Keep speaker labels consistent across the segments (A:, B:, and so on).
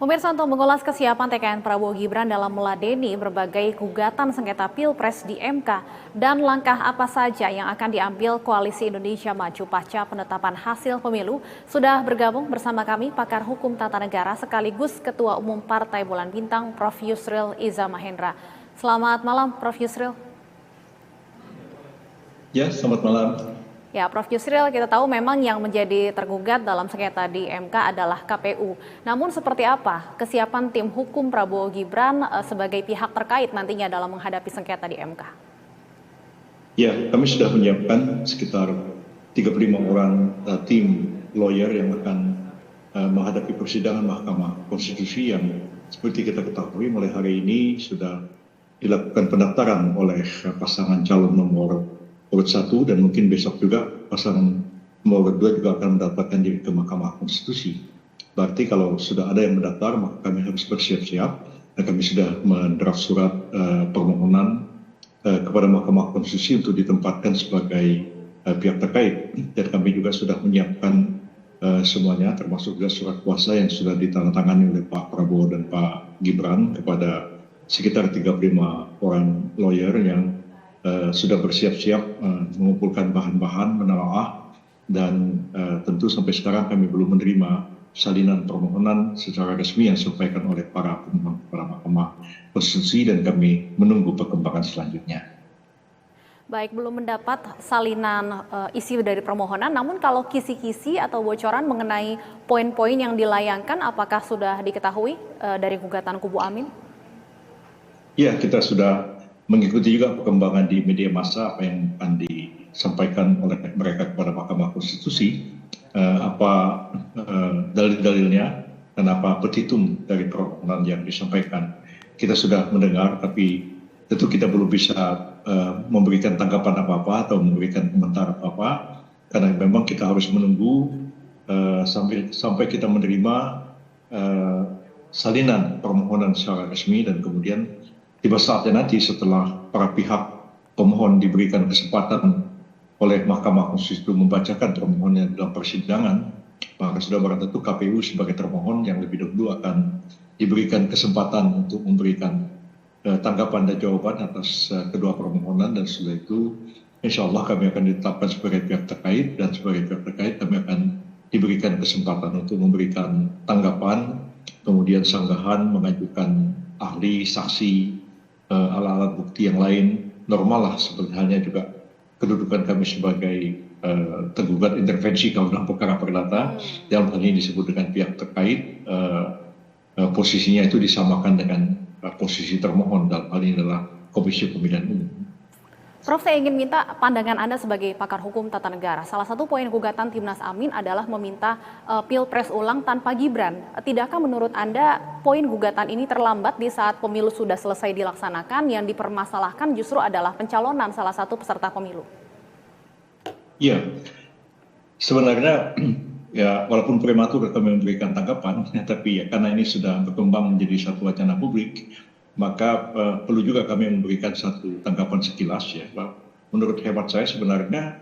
A: Pemirsa, untuk mengulas kesiapan TKN Prabowo Gibran dalam meladeni berbagai gugatan sengketa Pilpres di MK dan langkah apa saja yang akan diambil Koalisi Indonesia Maju pasca penetapan hasil pemilu, sudah bergabung bersama kami pakar hukum tata negara sekaligus Ketua Umum Partai Bulan Bintang, Prof. Yusril Iza Mahendra. Selamat malam, Prof. Yusril.
B: Ya, selamat malam.
A: Ya, Prof. Yusril, kita tahu memang yang menjadi tergugat dalam sengketa di MK adalah KPU. Namun seperti apa kesiapan tim hukum Prabowo Gibran sebagai pihak terkait nantinya dalam menghadapi sengketa di MK?
B: Ya, kami sudah menyiapkan sekitar 35 orang tim lawyer yang akan menghadapi persidangan Mahkamah Konstitusi yang seperti kita ketahui mulai hari ini sudah dilakukan pendaftaran oleh pasangan calon nomor urut 1 dan mungkin besok juga pasangan nomor urut 2 juga akan mendaftarkan diri ke Mahkamah Konstitusi. Berarti kalau sudah ada yang mendaftar maka kami harus bersiap-siap dan kami sudah mendraft surat permohonan kepada Mahkamah Konstitusi untuk ditempatkan sebagai pihak terkait, dan kami juga sudah menyiapkan semuanya termasuk juga surat kuasa yang sudah ditandatangani oleh Pak Prabowo dan Pak Gibran kepada sekitar 35 orang lawyer yang sudah bersiap-siap mengumpulkan bahan-bahan menelaah, dan tentu sampai sekarang kami belum menerima salinan permohonan secara resmi yang disampaikan oleh para pemohon kepada Mahkamah Konstitusi, dan kami menunggu perkembangan selanjutnya.
A: Baik, belum mendapat salinan isi dari permohonan, namun kalau kisi-kisi atau bocoran mengenai poin-poin yang dilayangkan, apakah sudah diketahui dari gugatan kubu Amin?
B: Ya, kita sudah mengikuti juga perkembangan di media massa apa yang akan disampaikan oleh mereka kepada Mahkamah Konstitusi, apa dalil-dalilnya dan apa petitum dari permohonan yang disampaikan. Kita sudah mendengar, tapi tentu kita belum bisa memberikan tanggapan apa-apa atau memberikan komentar apa-apa, karena memang kita harus menunggu sampai kita menerima salinan permohonan secara resmi, dan kemudian tiba saatnya nanti setelah para pihak pemohon diberikan kesempatan oleh Mahkamah Konstitusi membacakan permohonannya dalam persidangan, maka sudah barang tentu KPU sebagai termohon yang lebih dahulu akan diberikan kesempatan untuk memberikan tanggapan dan jawaban atas kedua permohonan, dan setelah itu insya Allah kami akan ditetapkan sebagai pihak terkait, dan sebagai pihak terkait kami akan diberikan kesempatan untuk memberikan tanggapan, kemudian sanggahan, mengajukan ahli, saksi, alat-alat bukti yang lain, normal lah seperti halnya juga kedudukan kami sebagai tergugat intervensi kalau dalam perkara perdata. Dalam hal ini disebut dengan pihak terkait, posisinya itu disamakan dengan posisi termohon, dalam hal ini adalah Komisi Pemilihan Umum.
A: Prof, saya ingin minta pandangan Anda sebagai pakar hukum tata negara. Salah satu poin gugatan Timnas Amin adalah meminta Pilpres ulang tanpa Gibran. Tidakkah menurut Anda poin gugatan ini terlambat di saat pemilu sudah selesai dilaksanakan, yang dipermasalahkan justru adalah pencalonan salah satu peserta pemilu?
B: Iya, sebenarnya ya walaupun prematur kami memberikan tanggapan, tapi ya karena ini sudah berkembang menjadi satu wacana publik, maka perlu juga kami memberikan satu tanggapan sekilas ya. Menurut hemat saya sebenarnya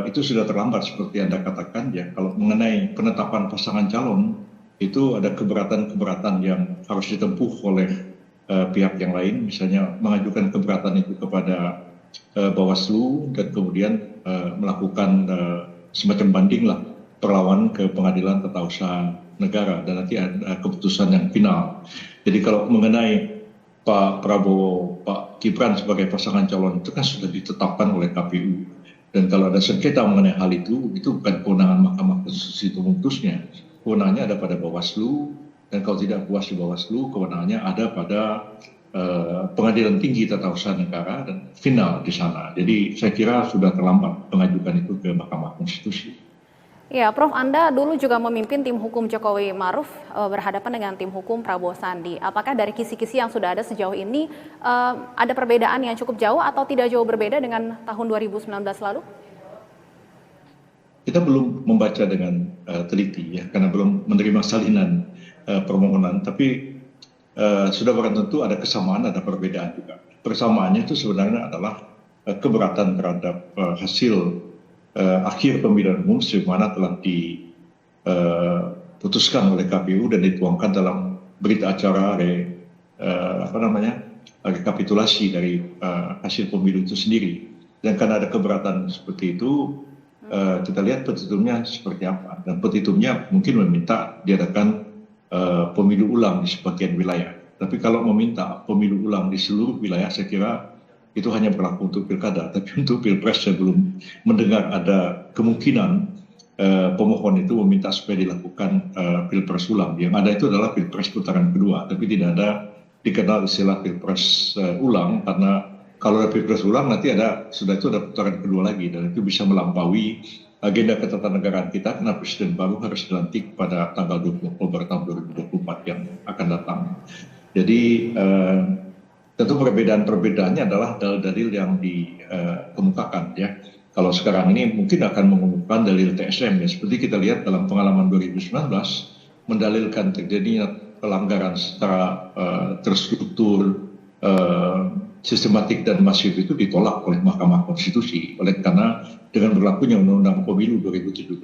B: itu sudah terlambat seperti Anda katakan ya. Kalau mengenai penetapan pasangan calon itu ada keberatan-keberatan yang harus ditempuh oleh pihak yang lain, misalnya mengajukan keberatan itu kepada Bawaslu dan kemudian melakukan semacam banding lah, perlawanan ke Pengadilan Tata Usaha Negara, dan nanti ada keputusan yang final. Jadi kalau mengenai Pak Prabowo, Pak Gibran sebagai pasangan calon itu kan sudah ditetapkan oleh KPU. Dan kalau ada sengketa mengenai hal itu bukan kewenangan Mahkamah Konstitusi untuk memutusnya. Kewenangannya ada pada Bawaslu, dan kalau tidak puas di Bawaslu, kewenangannya ada pada Pengadilan Tinggi Tata Usaha Negara, dan final di sana. Jadi saya kira sudah terlambat pengajukan itu ke Mahkamah Konstitusi.
A: Ya, Prof, Anda dulu juga memimpin tim hukum Jokowi Maruf berhadapan dengan tim hukum Prabowo Sandi. Apakah dari kisi-kisi yang sudah ada sejauh ini ada perbedaan yang cukup jauh atau tidak jauh berbeda dengan tahun 2019 lalu?
B: Kita belum membaca dengan teliti ya, karena belum menerima salinan permohonan. Tapi sudah barang tentu ada kesamaan, ada perbedaan juga. Persamaannya itu sebenarnya adalah keberatan terhadap hasil akhir pemilihan umum sebagaimana telah diputuskan oleh KPU dan dituangkan dalam berita acara rekapitulasi dari hasil pemilu itu sendiri. Dan karena ada keberatan seperti itu, kita lihat petitumnya seperti apa. Dan petitumnya mungkin meminta diadakan pemilu ulang di sebagian wilayah. Tapi kalau meminta pemilu ulang di seluruh wilayah, saya kira itu hanya berlaku untuk pilkada. Tapi untuk pilpres saya belum mendengar ada kemungkinan pemohon itu meminta supaya dilakukan pilpres ulang. Yang ada itu adalah pilpres putaran kedua, tapi tidak ada dikenal istilah pilpres ulang, karena kalau ada pilpres ulang nanti sudah itu ada putaran kedua lagi, dan itu bisa melampaui agenda ketatanegaraan kita karena presiden baru harus dilantik pada tanggal 20 Oktober tahun 2024 yang akan datang. Jadi tentu perbedaan-perbedaannya adalah dalil-dalil yang dikemukakan ya. Kalau sekarang ini mungkin akan mengemukakan dalil TSM ya, seperti kita lihat dalam pengalaman 2019 mendalilkan terjadinya pelanggaran secara terstruktur, sistematik dan masif itu ditolak oleh Mahkamah Konstitusi. Karena dengan berlakunya Undang-Undang Pemilu 2017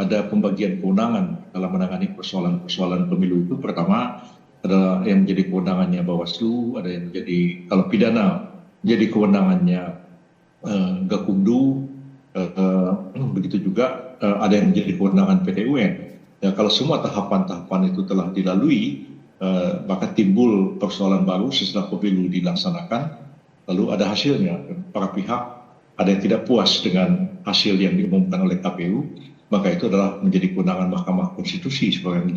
B: ada pembagian kewenangan dalam menangani persoalan-persoalan pemilu itu. Pertama adalah yang menjadi kewenangannya Bawaslu, ada yang menjadi kalau pidana menjadi kewenangannya Gakumdu, begitu juga ada yang menjadi kewenangan PT UN. Ya, kalau semua tahapan-tahapan itu telah dilalui, maka timbul persoalan baru setelah pemilu dilaksanakan, lalu ada hasilnya. Para pihak ada yang tidak puas dengan hasil yang diumumkan oleh KPU, maka itu adalah menjadi kewenangan Mahkamah Konstitusi seperti yang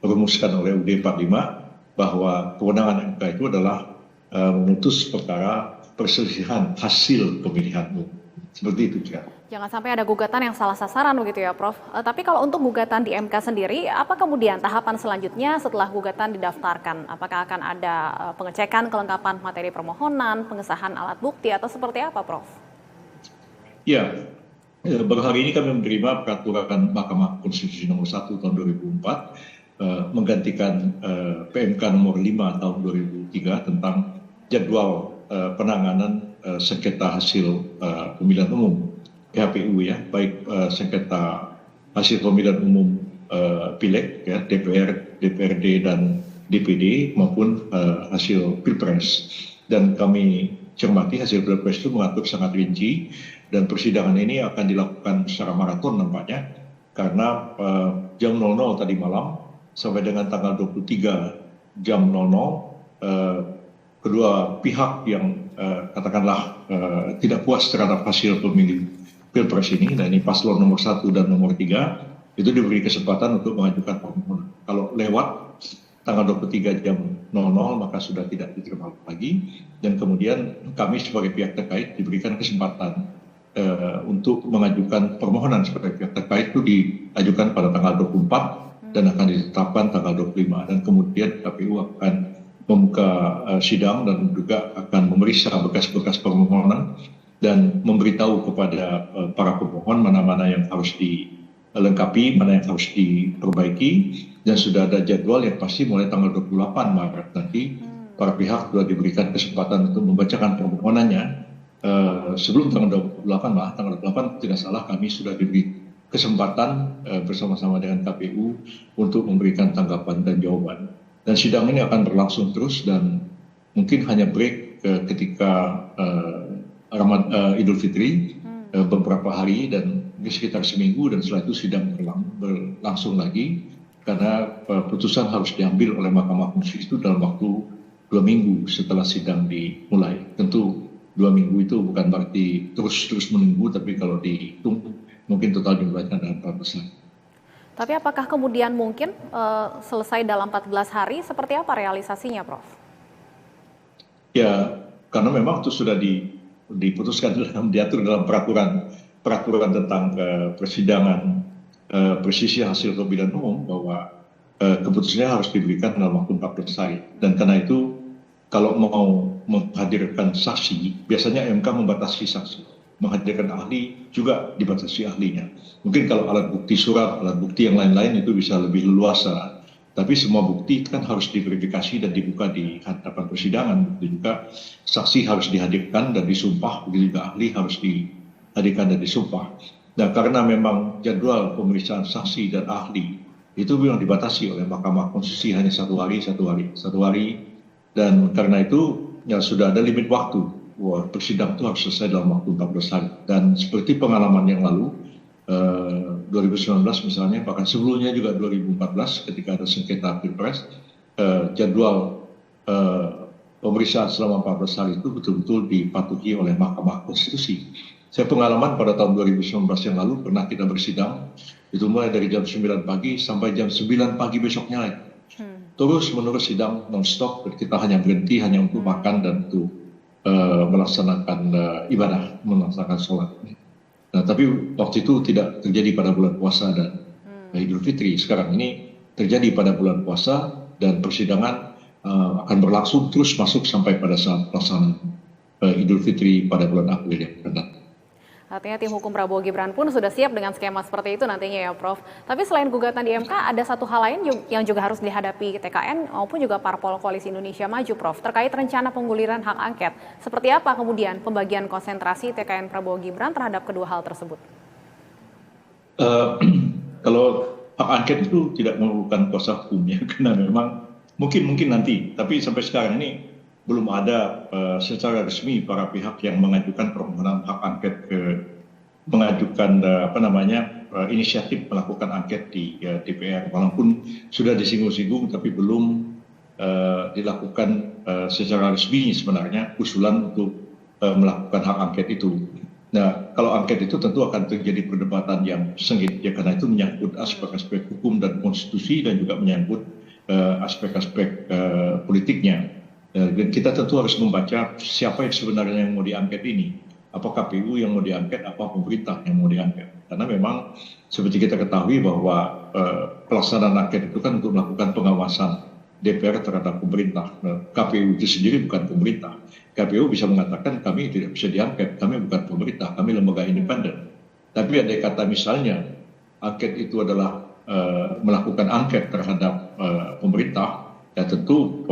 B: dirumuskan oleh UUD 45, bahwa kewenangan MK itu adalah memutus perkara perselisihan hasil pemilihan umum. Seperti itu, Cik.
A: Jangan sampai ada gugatan yang salah sasaran begitu ya, Prof. Tapi kalau untuk gugatan di MK sendiri, apa kemudian tahapan selanjutnya setelah gugatan didaftarkan? Apakah akan ada pengecekan kelengkapan materi permohonan, pengesahan alat bukti, atau seperti apa, Prof?
B: Ya, baru hari ini kami menerima peraturan Mahkamah Konstitusi nomor 1 tahun 2004 menggantikan PMK nomor 5 tahun 2003 tentang jadwal penanganan sengketa hasil pemilihan umum PHPU ya, baik sengketa hasil pemilihan umum pileg ya, DPR, DPRD dan DPD maupun hasil pilpres. Dan kami cermati hasil pilpres itu mengatur sangat rinci, dan persidangan ini akan dilakukan secara maraton nampaknya, karena jam 00 tadi malam sampai dengan tanggal 23 jam 00 kedua pihak yang katakanlah tidak puas terhadap hasil pemilu pilpres ini, dan ini paslon nomor 1 dan nomor 3 itu diberi kesempatan untuk mengajukan permohonan. Kalau lewat tanggal 23 jam 00 maka sudah tidak diterima lagi, dan kemudian kami sebagai pihak terkait diberikan kesempatan untuk mengajukan permohonan sebagai pihak terkait itu diajukan pada tanggal 24 dan akan ditetapkan tanggal 25, dan kemudian KPU akan membuka sidang dan juga akan memeriksa berkas-berkas permohonan dan memberitahu kepada para pemohon mana-mana yang harus dilengkapi, mana yang harus diperbaiki, dan sudah ada jadwal yang pasti mulai tanggal 28 Maret nanti para pihak sudah diberikan kesempatan untuk membacakan permohonannya. Sebelum tanggal 28 lah, tanggal 28 tidak salah, kami sudah diberi kesempatan bersama-sama dengan KPU untuk memberikan tanggapan dan jawaban. Dan sidang ini akan berlangsung terus, dan mungkin hanya break ketika Idul Fitri beberapa hari dan sekitar seminggu, dan setelah itu sidang berlangsung lagi, karena putusan harus diambil oleh Mahkamah Konstitusi itu dalam waktu 2 minggu setelah sidang dimulai. Tentu 2 minggu itu bukan berarti terus menunggu, tapi kalau dihitung mungkin total jumlahnya ada 14 hari.
A: Tapi apakah kemudian mungkin selesai dalam 14 hari, seperti apa realisasinya, Prof?
B: Ya, karena memang itu sudah diputuskan diatur dalam peraturan tentang persidangan perselisihan hasil pemilihan umum, bahwa keputusannya harus diberikan dalam waktu 14 hari. Dan karena itu kalau mau menghadirkan saksi, biasanya MK membatasi saksi. Menghadirkan ahli juga dibatasi ahlinya. Mungkin kalau alat bukti surat, alat bukti yang lain-lain itu bisa lebih leluasa. Tapi semua bukti kan harus diverifikasi dan dibuka di hadapan persidangan. Begitu juga saksi harus dihadirkan dan disumpah, begitu juga ahli harus dihadirkan dan disumpah. Nah, karena memang jadwal pemeriksaan saksi dan ahli itu memang dibatasi oleh Mahkamah Konstitusi hanya satu hari, dan karena itu ya sudah ada limit waktu. Wah, persidangan itu harus selesai dalam waktu 14 hari. Dan seperti pengalaman yang lalu, 2019 misalnya, bahkan sebelumnya juga 2014 ketika ada sengketa Pilpres, jadwal pemeriksaan selama 14 hari itu betul-betul dipatuhi oleh Mahkamah Konstitusi. Saya pengalaman pada tahun 2019 yang lalu pernah kita bersidang, itu mulai dari jam 9 pagi sampai jam 9 pagi besoknya lagi. Terus menerus sidang non-stop, kita hanya berhenti hanya untuk makan dan untuk melaksanakan ibadah, melaksanakan sholat. Nah, tapi waktu itu tidak terjadi pada bulan puasa dan Idul Fitri. Sekarang ini terjadi pada bulan puasa dan persidangan akan berlangsung terus masuk sampai pada saat pelaksanaan Idul Fitri pada bulan April yang akan datang.
A: Artinya tim hukum Prabowo Gibran pun sudah siap dengan skema seperti itu nantinya ya Prof. Tapi selain gugatan di MK, ada satu hal lain yang juga harus dihadapi TKN maupun juga Parpol Koalisi Indonesia Maju, Prof. Terkait rencana pengguliran hak angket. Seperti apa kemudian pembagian konsentrasi TKN Prabowo Gibran terhadap kedua hal tersebut?
B: Kalau hak angket itu tidak memerlukan kuasa hukum ya, karena memang mungkin nanti, tapi sampai sekarang ini belum ada secara resmi para pihak yang mengajukan permohonan hak angket mengajukan inisiatif melakukan angket di DPR, walaupun sudah disinggung-singgung tapi belum dilakukan secara resmi sebenarnya usulan untuk melakukan hak angket itu. Nah, kalau angket itu tentu akan terjadi perdebatan yang sengit ya, karena itu menyangkut aspek-aspek hukum dan konstitusi dan juga menyangkut aspek-aspek politiknya. Dan kita tentu harus membaca siapa yang sebenarnya yang mau diangket ini. Apa KPU yang mau diangket, apa pemerintah yang mau diangket. Karena memang seperti kita ketahui bahwa pelaksanaan angket itu kan untuk melakukan pengawasan DPR terhadap pemerintah. KPU itu sendiri bukan pemerintah. KPU bisa mengatakan kami tidak bisa diangket, kami bukan pemerintah, kami lembaga independen. Tapi ada kata misalnya angket itu adalah melakukan angket terhadap pemerintah, ya tentu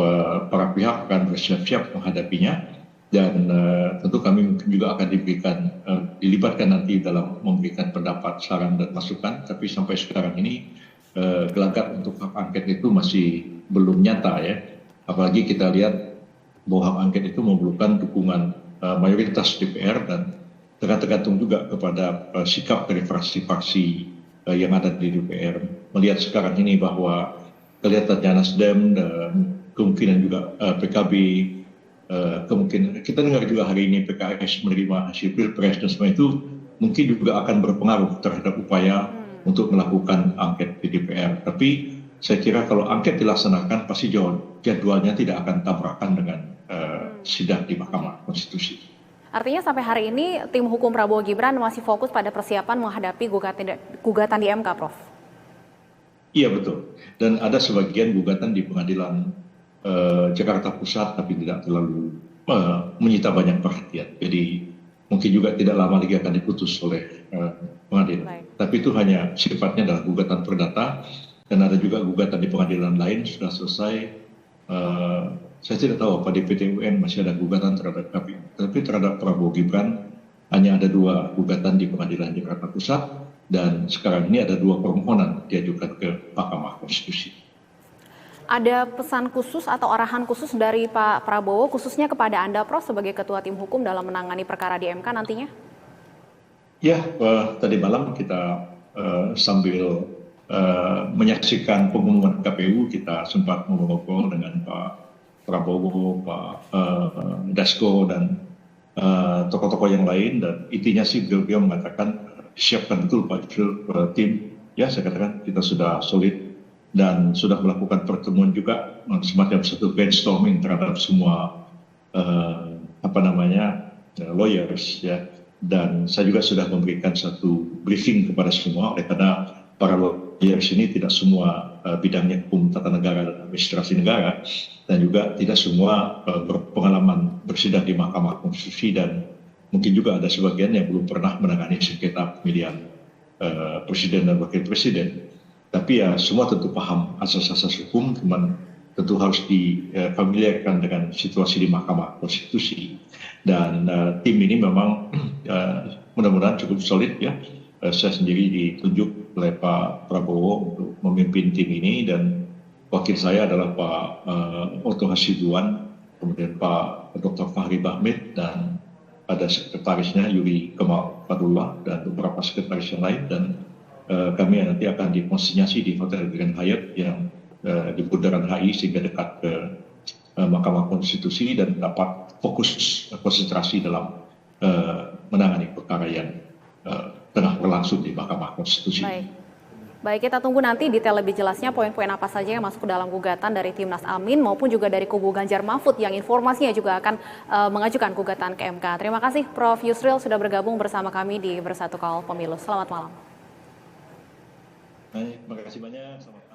B: para pihak akan bersiap-siap menghadapinya, dan tentu kami juga akan dilibatkan nanti dalam memberikan pendapat, saran dan masukan. Tapi sampai sekarang ini gelagat untuk hak angket itu masih belum nyata ya. Apalagi kita lihat bahwa hak angket itu memerlukan dukungan mayoritas DPR, dan tergantung juga kepada sikap dari fraksi-fraksi yang ada di DPR. Melihat sekarang ini bahwa kelihatannya Nasdem dan kemungkinan juga PKB, kemungkinan kita dengar juga hari ini PKS menerima hasil Pilpres, dan semua itu mungkin juga akan berpengaruh terhadap upaya untuk melakukan angket di DPR. Tapi saya kira kalau angket dilaksanakan pasti jadwalnya tidak akan tabrakan dengan sidang di Mahkamah Konstitusi.
A: Artinya sampai hari ini tim hukum Prabowo Gibran masih fokus pada persiapan menghadapi gugatan di MK, Prof.
B: Iya betul, dan ada sebagian gugatan di pengadilan Jakarta Pusat, tapi tidak terlalu menyita banyak perhatian. Jadi mungkin juga tidak lama lagi akan diputus oleh pengadilan. Baik. Tapi itu hanya sifatnya adalah gugatan perdata, dan ada juga gugatan di pengadilan lain sudah selesai. Saya tidak tahu apa di PT UN masih ada gugatan terhadap KPU, tapi terhadap Prabowo Gibran hanya ada 2 gugatan di pengadilan Jakarta Pusat. Dan sekarang ini ada 2 permohonan diajukan ke Mahkamah Konstitusi.
A: Ada pesan khusus atau arahan khusus dari Pak Prabowo khususnya kepada Anda, Prof, sebagai Ketua Tim Hukum dalam menangani perkara di MK nantinya?
B: Ya, tadi malam kita sambil menyaksikan pengumuman KPU, kita sempat ngobrol dengan Pak Prabowo, Pak Dasko, dan tokoh-tokoh yang lain, dan intinya sih beliau mengatakan siapkan betul Pak tim, ya saya katakan kita sudah solid dan sudah melakukan pertemuan juga semacam satu brainstorming terhadap semua lawyers ya, dan saya juga sudah memberikan satu briefing kepada semua, oleh karena para lawyers ini tidak semua bidangnya hukum tata negara dan administrasi negara, dan juga tidak semua berpengalaman bersidang di Mahkamah Konstitusi, dan mungkin juga ada sebagian yang belum pernah menangani sengketa pemilihan presiden dan wakil presiden. Tapi ya semua tentu paham asas-asas hukum, cuman tentu harus difamiliarkan dengan situasi di Mahkamah Konstitusi. Dan tim ini memang mudah-mudahan cukup solid ya. Saya sendiri ditunjuk oleh Pak Prabowo untuk memimpin tim ini, dan wakil saya adalah Pak Oto Hasibuan, kemudian Pak Dr. Fahri Bahmid, dan ada sekretarisnya Yuri Kemal Fadullah dan beberapa sekretaris yang lain, dan kami nanti akan dikonsinyasi di Hotel Grand Hyatt yang di Bundaran HI sehingga dekat ke Mahkamah Konstitusi dan dapat fokus konsentrasi dalam menangani perkara yang tengah berlangsung di Mahkamah Konstitusi.
A: Baik, kita tunggu nanti detail lebih jelasnya poin-poin apa saja yang masuk ke dalam gugatan dari Timnas Amin maupun juga dari kubu Ganjar Mahfud yang informasinya juga akan mengajukan gugatan ke MK. Terima kasih Prof. Yusril sudah bergabung bersama kami di Bersatu Kawal Pemilu. Selamat malam.
B: Baik, terima kasih banyak.